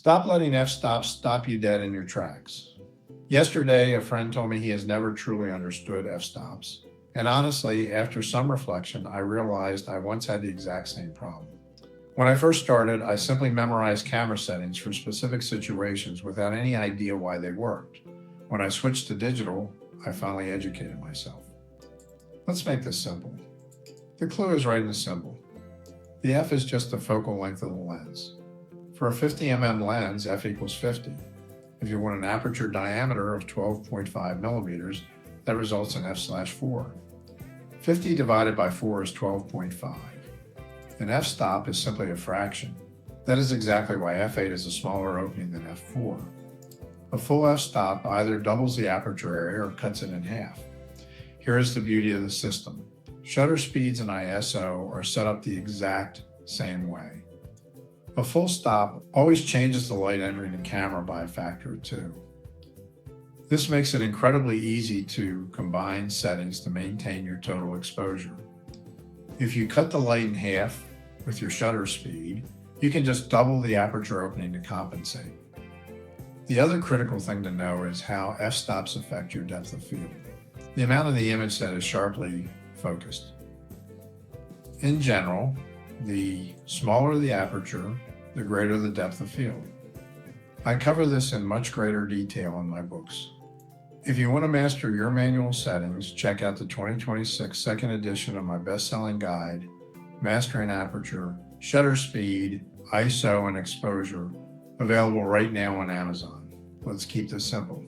Stop letting f-stops stop you dead in your tracks. Yesterday, a friend told me he has never truly understood f-stops. And honestly, after some reflection, I realized I once had the exact same problem. When I first started, I simply memorized camera settings for specific situations without any idea why they worked. When I switched to digital, I finally educated myself. Let's make this simple. The clue is right in the symbol. The f is just the focal length of the lens. For a 50 mm lens, f equals 50. If you want an aperture diameter of 12.5 millimeters, that results in f/4. 50 divided by 4 is 12.5. An f-stop is simply a fraction. That is exactly why f8 is a smaller opening than f4. A full f-stop either doubles the aperture area or cuts it in half. Here is the beauty of the system. Shutter speeds and ISO are set up the exact same way. A full stop always changes the light entering the camera by a factor of 2. This makes it incredibly easy to combine settings to maintain your total exposure. If you cut the light in half with your shutter speed, you can just double the aperture opening to compensate. The other critical thing to know is how f-stops affect your depth of field, the amount of the image that is sharply focused. In general, the smaller the aperture, the greater the depth of field. I cover this in much greater detail in my books. If you want to master your manual settings, check out the 2026 second edition of my best-selling guide, Mastering Aperture, Shutter Speed, ISO, and Exposure, available right now on Amazon. Let's keep this simple.